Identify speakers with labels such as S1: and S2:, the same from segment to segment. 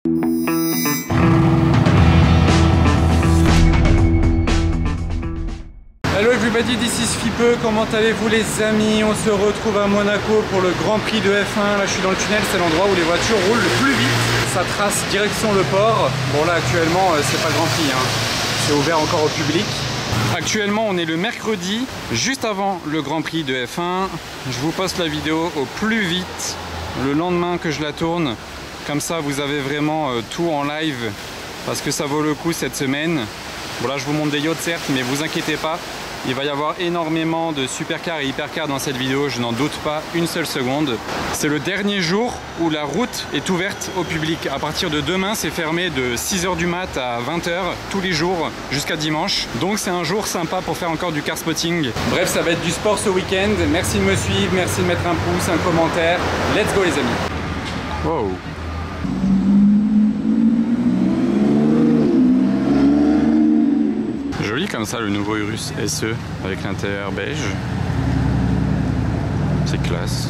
S1: Hello everybody, this is Fipe, comment allez-vous les amis? On se retrouve à Monaco pour le Grand Prix de F1. Là je suis dans le tunnel, c'est l'endroit où les voitures roulent le plus vite. Ça trace direction le port. Bon là actuellement c'est pas le Grand Prix, hein. C'est ouvert encore au public. Actuellement on est le mercredi, juste avant le Grand Prix de F1. Je vous poste la vidéo au plus vite le lendemain que je la tourne. Comme ça vous avez vraiment tout en live parce que ça vaut le coup cette semaine. Bon là je vous montre des yachts certes, mais vous inquiétez pas, il va y avoir énormément de supercars et hypercars dans cette vidéo, je n'en doute pas une seule seconde. C'est le dernier jour où la route est ouverte au public. À partir de demain, c'est fermé de 6 h du mat à 20 h tous les jours jusqu'à dimanche. Donc c'est un jour sympa pour faire encore du car spotting. Bref, ça va être du sport ce week-end. Merci de me suivre, merci de mettre un pouce, un commentaire. Let's go les amis. Wow. Joli comme ça le nouveau Urus SE avec l'intérieur beige. C'est classe.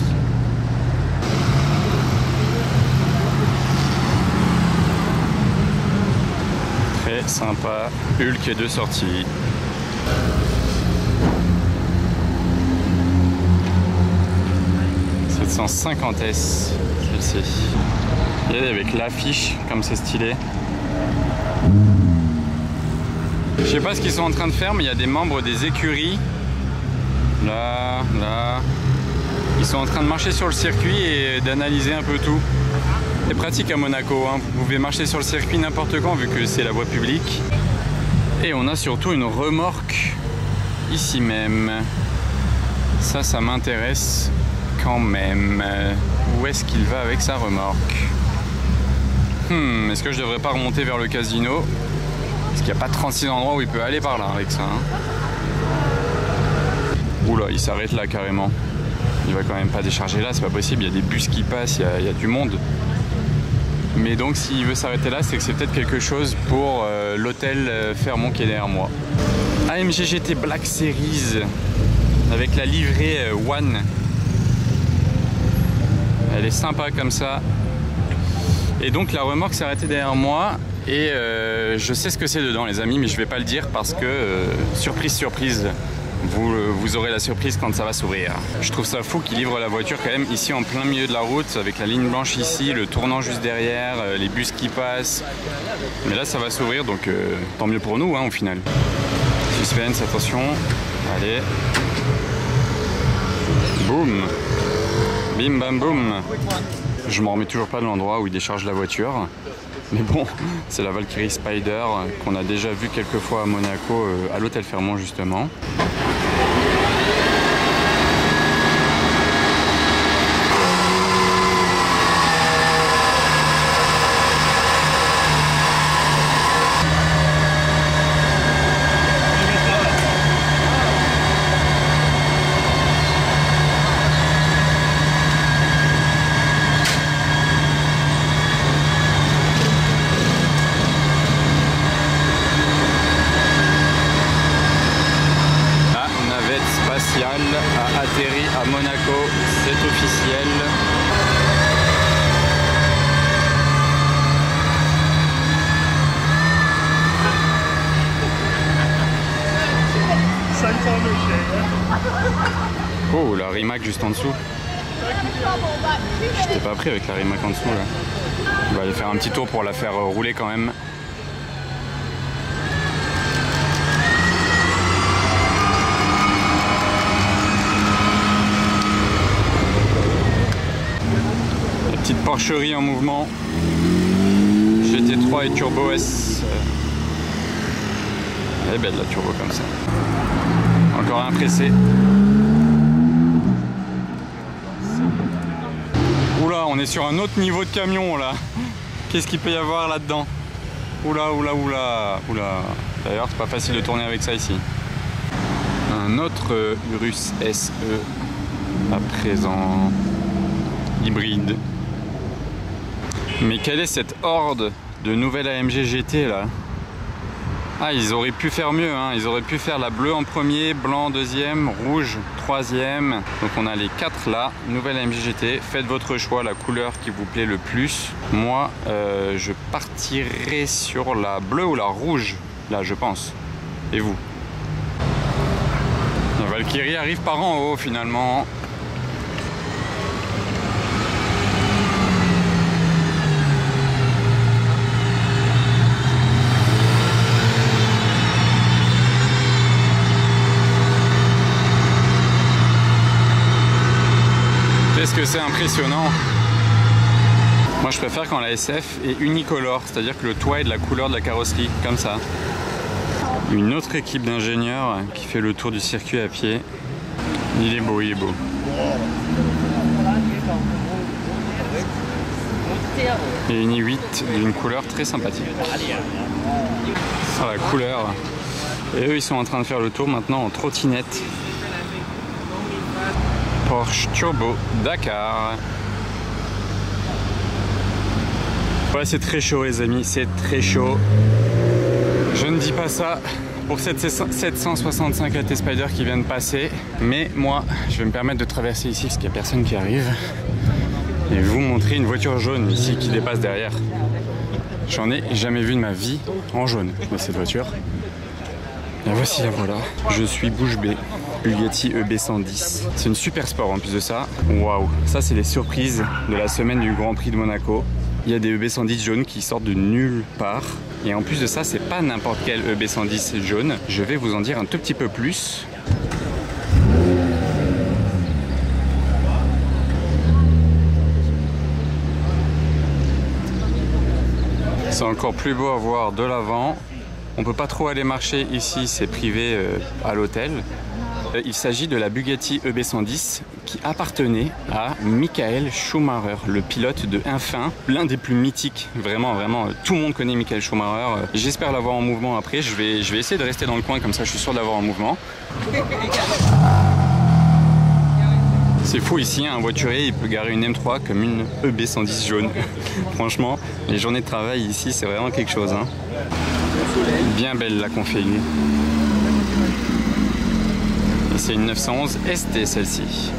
S1: Très sympa. Hulk et deux sorties. « 750S celle-ci. Et avec l'affiche comme c'est stylé. Je sais pas ce qu'ils sont en train de faire, mais il y a des membres des écuries. Là. Ils sont en train de marcher sur le circuit et d'analyser un peu tout. C'est pratique à Monaco, hein. Vous pouvez marcher sur le circuit n'importe quand vu que c'est la voie publique. Et on a surtout une remorque ici même. Ça m'intéresse quand même. Où est-ce qu'il va avec sa remorque? Est-ce que je devrais pas remonter vers le casino? Parce qu'il n'y a pas 36 endroits où il peut aller par là avec ça. Hein. Oula, il s'arrête là carrément. Il va quand même pas décharger là, c'est pas possible. Il y a des bus qui passent, il y a du monde. Mais donc s'il veut s'arrêter là, c'est que c'est peut-être quelque chose pour l'hôtel Fairmont qui est derrière moi. AMG GT Black Series avec la livrée One. Elle est sympa comme ça. Et donc la remorque s'est arrêtée derrière moi. Et je sais ce que c'est dedans les amis, mais je vais pas le dire parce que surprise, vous aurez la surprise quand ça va s'ouvrir. Je trouve ça fou qu'ils livrent la voiture quand même ici en plein milieu de la route avec la ligne blanche ici, le tournant juste derrière, les bus qui passent. Mais là ça va s'ouvrir donc tant mieux pour nous hein, au final. Suspense, attention, allez. Boum. Bim bam boum. Je m'en remets toujours pas de l'endroit où il décharge la voiture. Mais bon, c'est la Valkyrie Spider qu'on a déjà vu quelques fois à Monaco, à l'hôtel Fairmont justement. A atterri à Monaco, c'est officiel. Oh, la Rimac juste en dessous. Je t'ai pas pris avec la Rimac en dessous là. On va aller faire un petit tour pour la faire rouler quand même. Petite porcherie en mouvement, GT3 et Turbo S. Elle est belle la turbo comme ça. Encore un pressé. Oula, on est sur un autre niveau de camion là. Qu'est-ce qu'il peut y avoir là-dedans? Oula. D'ailleurs, c'est pas facile de tourner avec ça ici. Un autre Urus SE à présent. Hybride. Mais quelle est cette horde de nouvelles AMG GT là? Ah, ils auraient pu faire mieux, hein. Ils auraient pu faire la bleue en premier, blanc en deuxième, rouge troisième. Donc on a les 4 là, nouvelle AMG GT. Faites votre choix, la couleur qui vous plaît le plus. Moi, je partirai sur la bleue ou la rouge, là je pense. Et vous? La Valkyrie arrive par en haut finalement. Qu'est-ce que c'est impressionnant. Moi je préfère quand la SF est unicolore, c'est-à-dire que le toit est de la couleur de la carrosserie, comme ça. Une autre équipe d'ingénieurs qui fait le tour du circuit à pied. Il est beau, il est beau. Et une i8 d'une couleur très sympathique. Ah, la couleur. Et eux ils sont en train de faire le tour maintenant en trottinette. Porsche Turbo Dakar. Ouais, c'est très chaud les amis, c'est très chaud. Je ne dis pas ça pour cette 765 AT Spider qui vient de passer, mais moi je vais me permettre de traverser ici parce qu'il n'y a personne qui arrive et vous montrer une voiture jaune ici qui dépasse derrière. J'en ai jamais vu de ma vie en jaune de cette voiture. La voici, la voilà. Je suis bouche bée. Bugatti EB110. C'est une super sport en plus de ça. Waouh, ça c'est les surprises de la semaine du Grand Prix de Monaco. Il y a des EB110 jaunes qui sortent de nulle part. Et en plus de ça, c'est pas n'importe quel EB110 jaune. Je vais vous en dire un tout petit peu plus. C'est encore plus beau à voir de l'avant. On peut pas trop aller marcher ici, c'est privé à l'hôtel. Il s'agit de la Bugatti EB110 qui appartenait à Michael Schumacher, le pilote de F1, l'un des plus mythiques. Vraiment, vraiment, tout le monde connaît Michael Schumacher. J'espère l'avoir en mouvement après. Je vais essayer de rester dans le coin, comme ça je suis sûr de l'avoir en mouvement. C'est fou ici, un voiturier il peut garer une M3 comme une EB110 jaune. Franchement, les journées de travail ici c'est vraiment quelque chose. Hein. Bien belle la config. C'est une 911 ST celle-ci.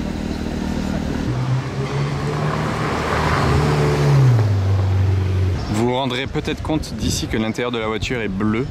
S1: Vous vous rendrez peut-être compte d'ici que l'intérieur de la voiture est bleu.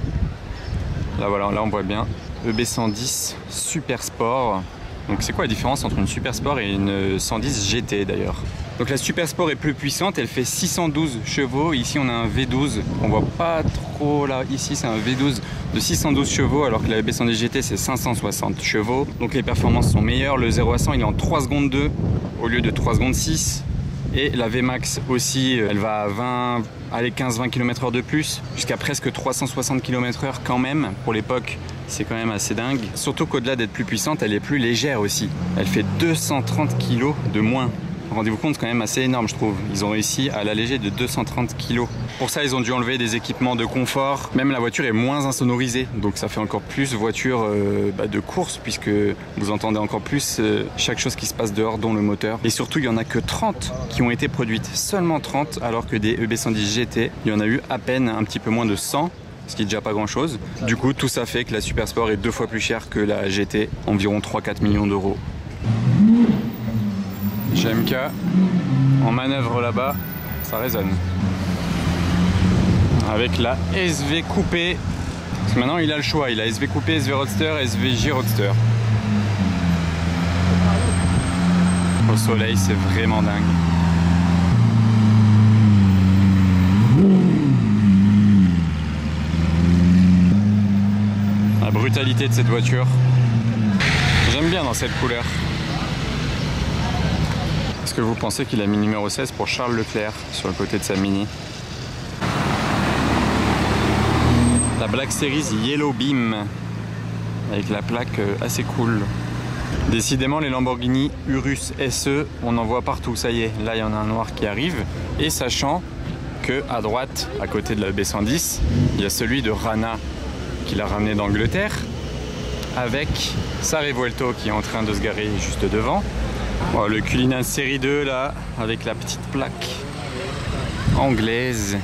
S1: Là voilà, là on voit bien. EB110 Super Sport. Donc c'est quoi la différence entre une Super Sport et une 110 GT d'ailleurs? Donc la Super Sport est plus puissante, elle fait 612 chevaux. Ici on a un V12, on voit pas trop là. Ici c'est un V12 de 612 chevaux alors que la EB110 GT c'est 560 chevaux. Donc les performances sont meilleures. Le 0 à 100 il est en 3 secondes 2 au lieu de 3 secondes 6. Et la VMAX aussi, elle va à 15-20 km/h de plus, jusqu'à presque 360 km/h quand même. Pour l'époque, c'est quand même assez dingue. Surtout qu'au-delà d'être plus puissante, elle est plus légère aussi. Elle fait 230 kg de moins. Rendez-vous compte, c'est quand même assez énorme je trouve. Ils ont réussi à l'alléger de 230 kg. Pour ça, ils ont dû enlever des équipements de confort. Même la voiture est moins insonorisée. Donc ça fait encore plus voiture de course puisque vous entendez encore plus chaque chose qui se passe dehors, dont le moteur. Et surtout, il n'y en a que 30 qui ont été produites. Seulement 30, alors que des EB110 GT, il y en a eu à peine un petit peu moins de 100. Ce qui est déjà pas grand chose. Du coup, tout ça fait que la Super Sport est 2 fois plus chère que la GT, environ 3-4 millions d'euros. GMK en manœuvre là-bas, ça résonne. Avec la SV coupée. Parce que maintenant il a le choix, il a SV coupé, SV Roadster, SVJ Roadster. Au soleil, c'est vraiment dingue. La brutalité de cette voiture. J'aime bien dans cette couleur. Est-ce que vous pensez qu'il a mis numéro 16 pour Charles Leclerc sur le côté de sa Mini? La Black Series Yellow Beam avec la plaque assez cool. Décidément les Lamborghini Urus SE, on en voit partout, ça y est. Là il y en a un noir qui arrive. Et sachant que à droite, à côté de la B110, il y a celui de Rana qui l'a ramené d'Angleterre avec sa Revuelto qui est en train de se garer juste devant. Bon, le Cullinan série 2 là, avec la petite plaque anglaise,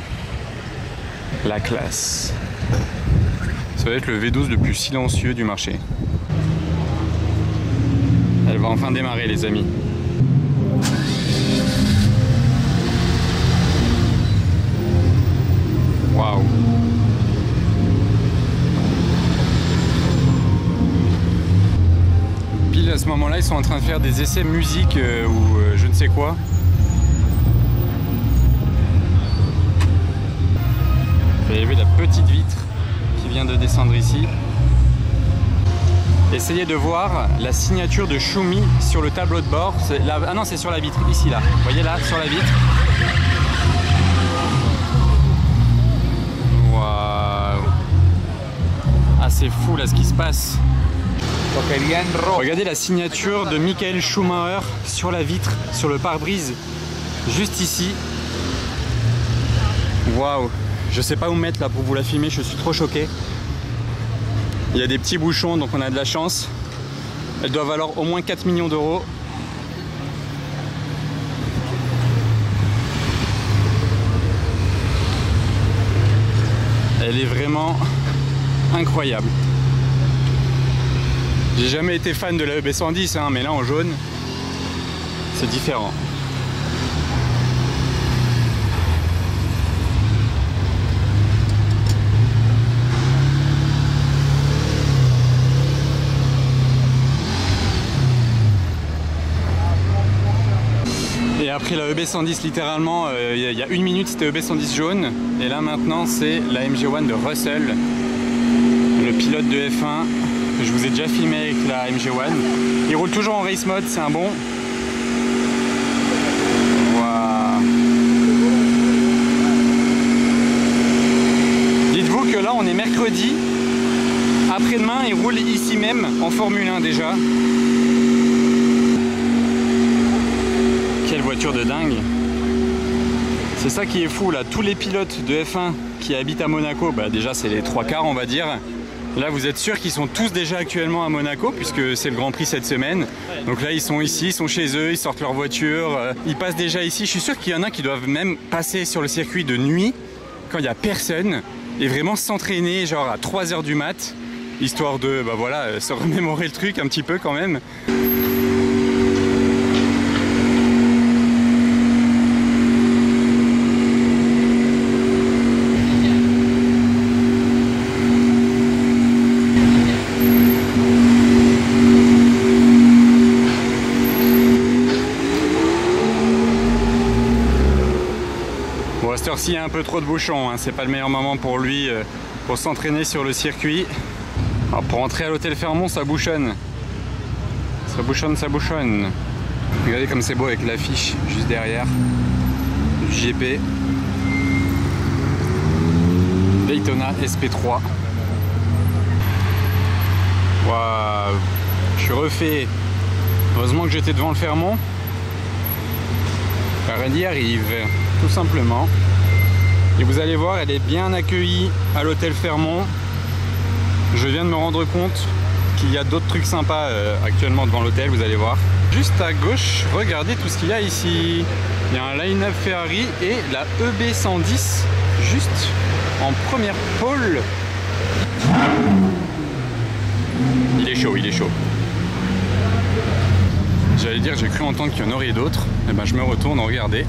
S1: la classe. Ça va être le V12 le plus silencieux du marché. Elle va enfin démarrer les amis. Waouh! Pile à ce moment-là, ils sont en train de faire des essais musique ou je ne sais quoi. Vous avez vu la petite vitre qui vient de descendre ici. Essayez de voir la signature de Schumi sur le tableau de bord. Ah non, c'est sur la vitre, ici là. Vous voyez là, sur la vitre. Waouh! Ah, c'est fou là ce qui se passe. Regardez la signature de Michael Schumacher sur la vitre, sur le pare-brise, juste ici. Waouh! Je sais pas où mettre là pour vous la filmer, je suis trop choqué. Il y a des petits bouchons, donc on a de la chance. Elle doit valoir au moins 4 millions d'euros. Elle est vraiment incroyable. J'ai jamais été fan de la EB110, hein, mais là en jaune, c'est différent. Et après la EB110, littéralement, il y a 1 minute c'était EB110 jaune. Et là maintenant c'est la MG1 de Russell, le pilote de F1. Je vous ai déjà filmé avec la MG1. Il roule toujours en race mode, c'est un bon. Wow. Dites-vous que là on est mercredi. Après-demain il roule ici même en Formule 1 déjà. Quelle voiture de dingue! C'est ça qui est fou là, tous les pilotes de F1 qui habitent à Monaco, bah déjà c'est les 3/4 on va dire. Là vous êtes sûr qu'ils sont tous déjà actuellement à Monaco puisque c'est le Grand Prix cette semaine. Donc là ils sont ici, ils sont chez eux, ils sortent leur voiture, ils passent déjà ici. Je suis sûr qu'il y en a qui doivent même passer sur le circuit de nuit quand il n'y a personne et vraiment s'entraîner genre à 3 h du mat, histoire de bah voilà, se remémorer le truc un petit peu quand même. Bon, à cette heure-ci, il y a un peu trop de bouchons, hein. C'est pas le meilleur moment pour lui pour s'entraîner sur le circuit. Alors, pour entrer à l'hôtel Fermont, ça bouchonne. Ça bouchonne, ça bouchonne. Regardez comme c'est beau avec l'affiche juste derrière du GP. Daytona SP3. Waouh, je suis refait. Heureusement que j'étais devant le Fermont. Car elle y arrive, tout simplement. Et vous allez voir, elle est bien accueillie à l'hôtel Fermont. Je viens de me rendre compte qu'il y a d'autres trucs sympas actuellement devant l'hôtel, vous allez voir. Juste à gauche, regardez tout ce qu'il y a ici. Il y a un line-up Ferrari et la EB110 juste en première pole. Il est chaud, il est chaud. J'allais dire, j'ai cru entendre qu'il y en aurait d'autres. Et ben je me retourne, regardez.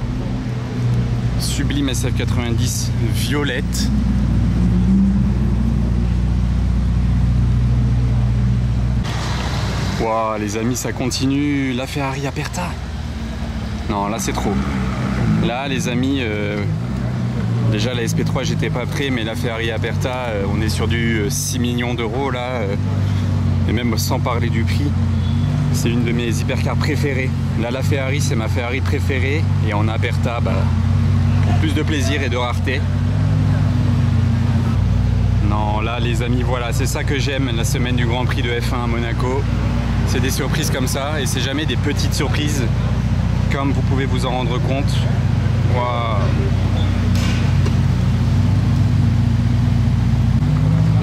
S1: Sublime SF90 violette. Waouh les amis, ça continue. La Ferrari Aperta. Non, là c'est trop. Là les amis, déjà la SP3 j'étais pas prêt, mais la Ferrari Aperta, on est sur du 6 millions d'euros là. Et même sans parler du prix. C'est une de mes hypercars préférées. Là la Ferrari c'est ma Ferrari préférée. Et en Aperta, bah, pour plus de plaisir et de rareté. Non là les amis, voilà, c'est ça que j'aime la semaine du Grand Prix de F1 à Monaco. C'est des surprises comme ça et c'est jamais des petites surprises comme vous pouvez vous en rendre compte. Waouh.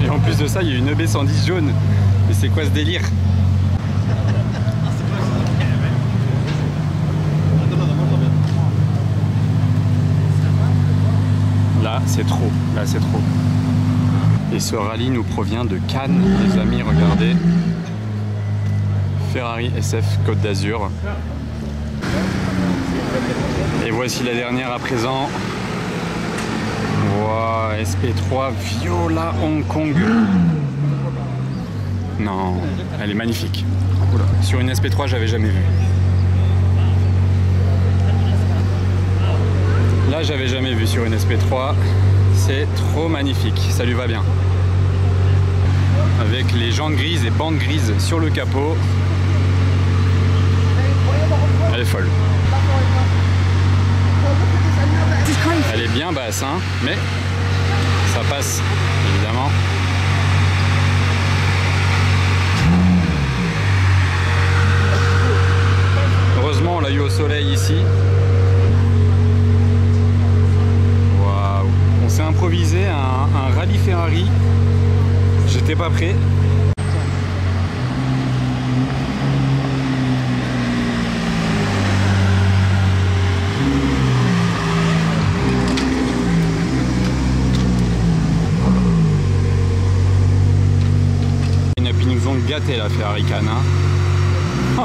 S1: Et en plus de ça il y a une EB110 jaune. Mais c'est quoi ce délire? Là c'est trop, là c'est trop. Et ce rallye nous provient de Cannes, les amis, regardez. Ferrari SF Côte d'Azur. Et voici la dernière à présent. Wow, SP3 Viola Hong Kong. Non, elle est magnifique. Oula. Sur une SP3, j'avais jamais vu. Là, j'avais jamais vu sur une SP3. C'est trop magnifique, ça lui va bien. Avec les jantes grises et bandes grises sur le capot. Elle est folle. Elle est bien basse, hein, mais ça passe, évidemment. Heureusement, on l'a eu au soleil ici. Waouh! On s'est improvisé un rallye Ferrari. J'étais pas prêt. Ils nous ont gâté la Ferrari Cannes. Hein.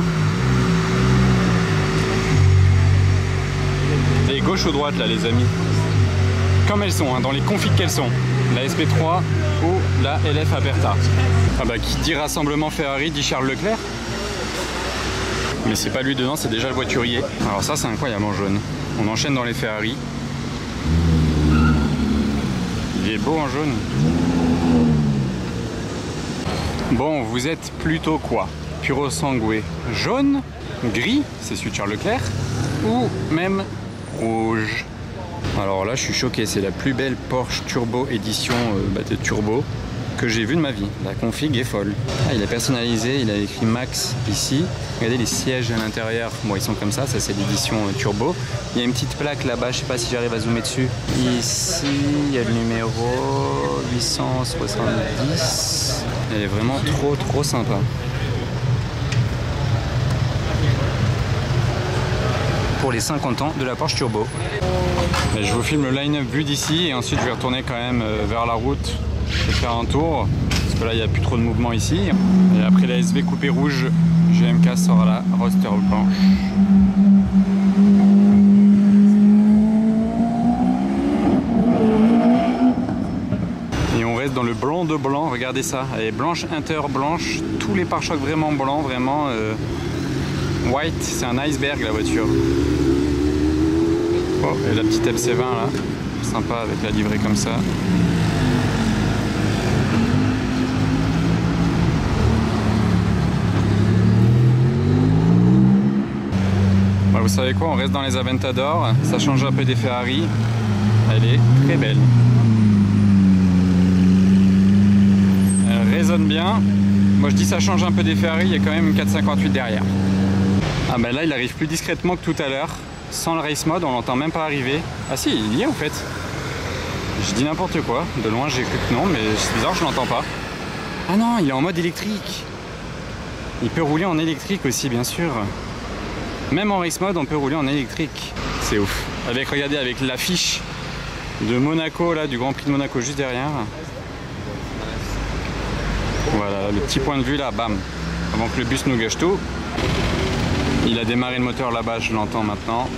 S1: Et gauche ou droite là les amis. Comme elles sont, hein, dans les configs qu'elles sont. La SP3 ou la LF Aperta. Ah bah qui dit rassemblement Ferrari dit Charles Leclerc. Mais c'est pas lui dedans, c'est déjà le voiturier. Alors ça c'est incroyable en jaune. On enchaîne dans les Ferrari. Il est beau en jaune. Bon, vous êtes plutôt quoi? Puro sangué jaune, gris, c'est celui de Charles Leclerc, ou même rouge? Alors là, je suis choqué, c'est la plus belle Porsche Turbo édition de turbo que j'ai vue de ma vie. La config est folle. Ah, il est personnalisé, il a écrit Max ici. Regardez les sièges à l'intérieur, bon ils sont comme ça c'est l'édition turbo. Il y a une petite plaque là-bas, je sais pas si j'arrive à zoomer dessus. Ici, il y a le numéro 870. Elle est vraiment trop sympa. Pour les 50 ans de la Porsche Turbo. Et je vous filme le line-up vu d'ici et ensuite je vais retourner quand même vers la route et faire un tour. Parce que là il n'y a plus trop de mouvement ici. Et après la SV coupée rouge, GMK sort à la roster blanche. Et on reste dans le blanc de blanc, regardez ça. Elle est blanche inter blanche, tous les pare-chocs vraiment blancs, vraiment white, c'est un iceberg la voiture. Oh, et la petite MC20 là, sympa avec la livrée comme ça. Bah, vous savez quoi, on reste dans les Aventador, ça change un peu des Ferrari. Elle est très belle. Elle résonne bien. Moi je dis ça change un peu des Ferrari, il y a quand même une 458 derrière. Ah ben là il arrive plus discrètement que tout à l'heure. Sans le race mode, on l'entend même pas arriver. Ah si, il y est en fait. Je dis n'importe quoi. De loin j'ai cru que non, mais c'est bizarre, je l'entends pas. Ah non, il est en mode électrique. Il peut rouler en électrique aussi, bien sûr. Même en race mode, on peut rouler en électrique. C'est ouf. Avec, regardez, avec l'affiche de Monaco, là, du Grand Prix de Monaco juste derrière. Voilà, le petit point de vue là, bam. Avant que le bus nous gâche tout. Il a démarré le moteur là-bas, je l'entends maintenant.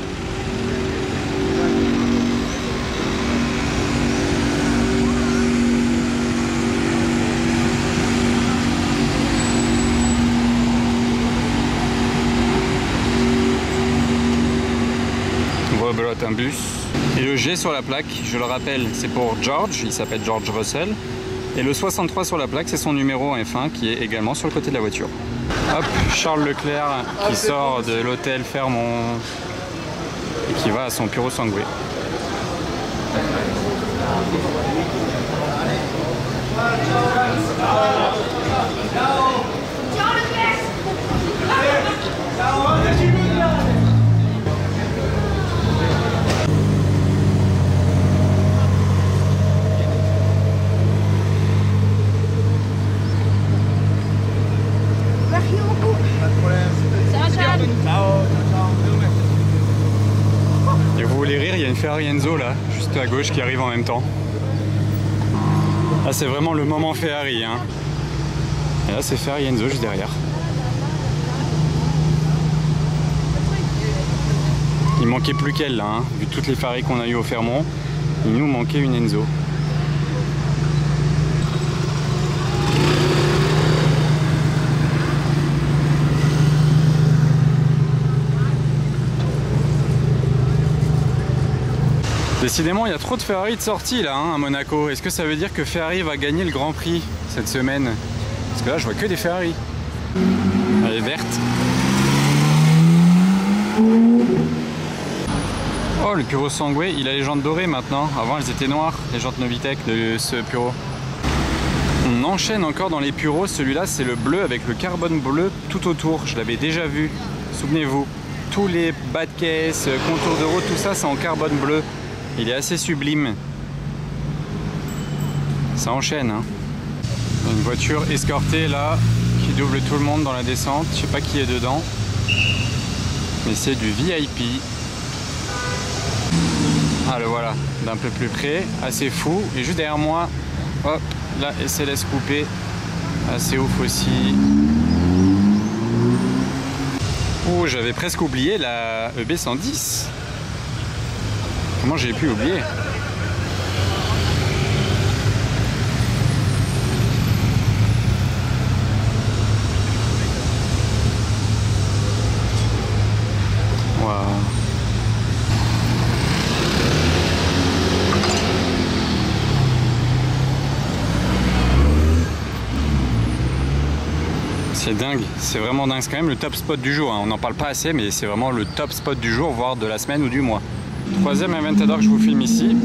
S1: Rebelote un bus. Et le G sur la plaque, je le rappelle, c'est pour George, il s'appelle George Russell. Et le 63 sur la plaque, c'est son numéro en F1 qui est également sur le côté de la voiture. Hop, Charles Leclerc qui sort de l'hôtel Fermont et qui va à son Puro sangué. Et vous voulez rire, il y a une Ferrari Enzo là, juste à gauche qui arrive en même temps. Là c'est vraiment le moment Ferrari hein. Et là c'est Ferrari Enzo juste derrière. Il manquait plus qu'elle là, hein. Vu toutes les Ferrari qu'on a eu au Fairmont, il nous manquait une Enzo. Décidément, il y a trop de Ferrari de sortie là hein, à Monaco. Est-ce que ça veut dire que Ferrari va gagner le Grand Prix cette semaine? Parce que là, je vois que des Ferrari. Elle est verte. Oh, le Puro Sangue, il a les jantes dorées maintenant. Avant, elles étaient noires, les jantes Novitec de ce Puro. On enchaîne encore dans les Puros. Celui-là, c'est le bleu avec le carbone bleu tout autour. Je l'avais déjà vu. Souvenez-vous, tous les bas de caisse, contours de route, tout ça, c'est en carbone bleu. Il est assez sublime. Ça enchaîne. Hein. Une voiture escortée là, qui double tout le monde dans la descente. Je sais pas qui est dedans. Mais c'est du VIP. Ah le voilà, d'un peu plus près. Assez fou. Et juste derrière moi, hop, la SLS coupée. Assez ouf aussi. Oh, j'avais presque oublié la EB110. Comment j'ai pu oublier? Wow. C'est dingue, c'est vraiment dingue, c'est quand même le top spot du jour, hein. On n'en parle pas assez mais c'est vraiment le top spot du jour, voire de la semaine ou du mois. Troisième Aventador que je vous filme ici.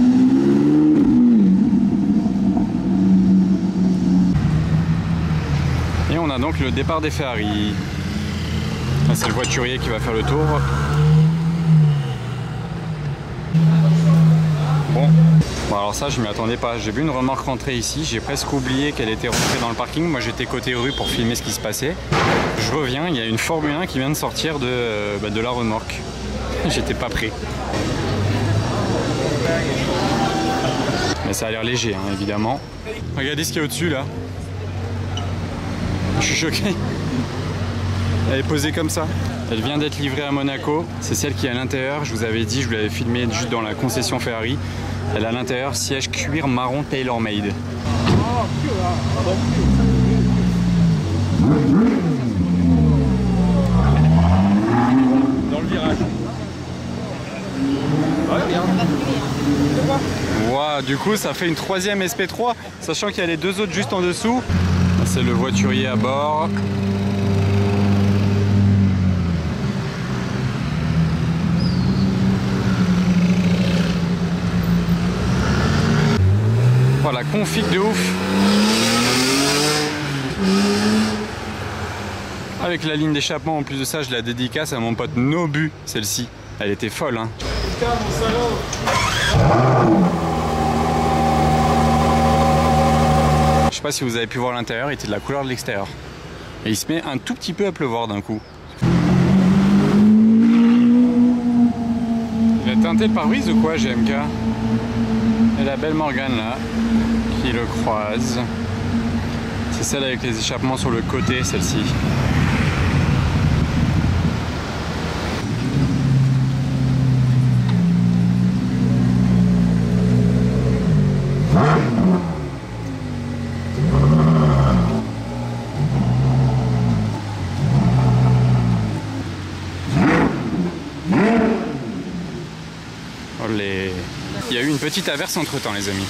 S1: Et on a donc le départ des Ferrari. Là c'est le voiturier qui va faire le tour. Bon alors ça je m'y attendais pas. J'ai vu une remorque rentrer ici. J'ai presque oublié qu'elle était rentrée dans le parking. Moi j'étais côté rue pour filmer ce qui se passait. Je reviens, il y a une Formule 1 qui vient de sortir de la remorque. J'étais pas prêt. Mais ça a l'air léger, hein, évidemment. Regardez ce qu'il y a au-dessus, là. Je suis choqué. Elle est posée comme ça. Elle vient d'être livrée à Monaco. C'est celle qui est à l'intérieur. Je vous avais dit, je vous l'avais filmé juste dans la concession Ferrari. Elle a à l'intérieur siège cuir marron tailor-made. Dans le virage. Wow, du coup ça fait une troisième SP3, sachant qu'il y a les deux autres juste en dessous. C'est le voiturier à bord. Voilà, config de ouf. Avec la ligne d'échappement, en plus de ça, je la dédicace à mon pote Nobu, celle-ci. Elle était folle, hein. Putain, mon salaud. Je sais pas si vous avez pu voir l'intérieur, il était de la couleur de l'extérieur. Et il se met un tout petit peu à pleuvoir d'un coup. Il a teinté le pare-brise ou quoi, GMK? Et la belle Morgane là, qui le croise. C'est celle avec les échappements sur le côté, celle-ci. Il y a eu une petite averse entre temps, les amis.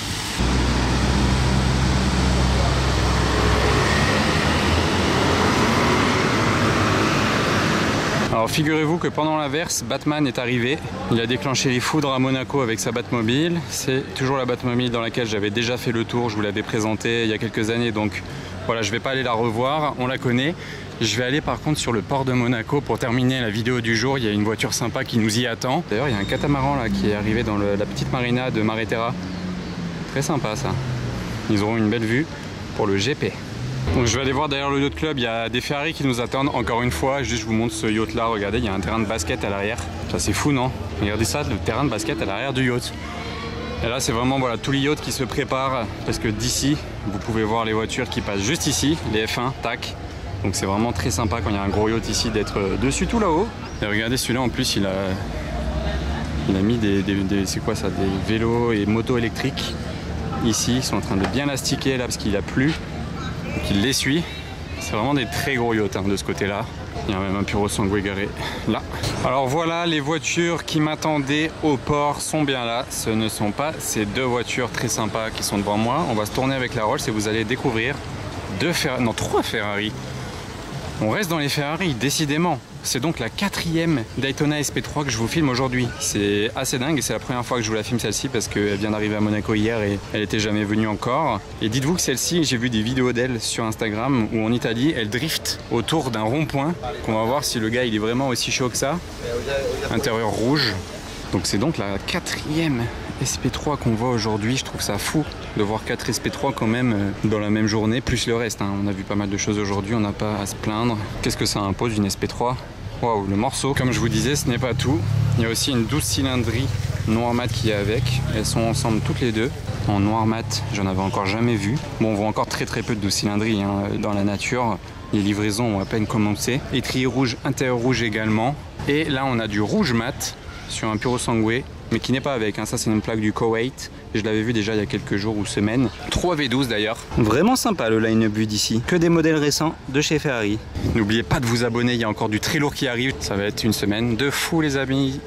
S1: Alors figurez-vous que pendant l'averse, Batman est arrivé. Il a déclenché les foudres à Monaco avec sa Batmobile. C'est toujours la Batmobile dans laquelle j'avais déjà fait le tour. Je vous l'avais présentée il y a quelques années, donc voilà, je vais pas aller la revoir, on la connaît. Je vais aller par contre sur le port de Monaco pour terminer la vidéo du jour. Il y a une voiture sympa qui nous y attend. D'ailleurs, il y a un catamaran là qui est arrivé dans la petite marina de Mare Terra. Très sympa ça. Ils auront une belle vue pour le GP. Donc je vais aller voir derrière le yacht club, il y a des Ferrari qui nous attendent encore une fois. Juste je vous montre ce yacht là, regardez, il y a un terrain de basket à l'arrière. Ça c'est fou non? Regardez ça, le terrain de basket à l'arrière du yacht. Et là c'est vraiment voilà, tout l'yacht qui se prépare parce que d'ici vous pouvez voir les voitures qui passent juste ici, les F1, tac. Donc c'est vraiment très sympa quand il y a un gros yacht ici d'être dessus tout là-haut. Et regardez celui-là en plus il a mis c'est quoi ça, des vélos et motos électriques. Ici ils sont en train de bien l'astiquer là parce qu'il a plu. Donc il l'essuie. C'est vraiment des très gros yachts hein, de ce côté-là. Il y a même un Purosangue garé là. Alors voilà, les voitures qui m'attendaient au port sont bien là. Ce ne sont pas ces deux voitures très sympas qui sont devant moi. On va se tourner avec la Rolls et vous allez découvrir trois Ferrari. On reste dans les Ferrari, décidément. C'est donc la 4e Daytona SP3 que je vous filme aujourd'hui. C'est assez dingue et c'est la première fois que je vous la filme celle-ci parce qu'elle vient d'arriver à Monaco hier et elle n'était jamais venue encore. Et dites-vous que celle-ci, j'ai vu des vidéos d'elle sur Instagram où en Italie, elle drift autour d'un rond-point. Qu'on va voir si le gars il est vraiment aussi chaud que ça. Intérieur rouge. Donc c'est donc la 4e SP3 qu'on voit aujourd'hui. Je trouve ça fou de voir 4 SP3 quand même dans la même journée, plus le reste. Hein. On a vu pas mal de choses aujourd'hui, on n'a pas à se plaindre. Qu'est-ce que ça impose une SP3? Waouh, le morceau. Comme je vous disais, ce n'est pas tout. Il y a aussi une 12 cylindrée noir mat qui est avec. Elles sont ensemble toutes les deux. En noir mat, j'en avais encore jamais vu. Bon, on voit encore très peu de 12 cylindrées hein, dans la nature. Les livraisons ont à peine commencé. Étrier rouge, intérieur rouge également. Et là, on a du rouge mat sur un Purosangue, mais qui n'est pas avec, hein. Ça c'est une plaque du Koweït, je l'avais vu déjà il y a quelques jours ou semaines. 3 V12 d'ailleurs. Vraiment sympa le line-up vu d'ici, que des modèles récents de chez Ferrari. N'oubliez pas de vous abonner, il y a encore du très lourd qui arrive, ça va être une semaine de fou les amis.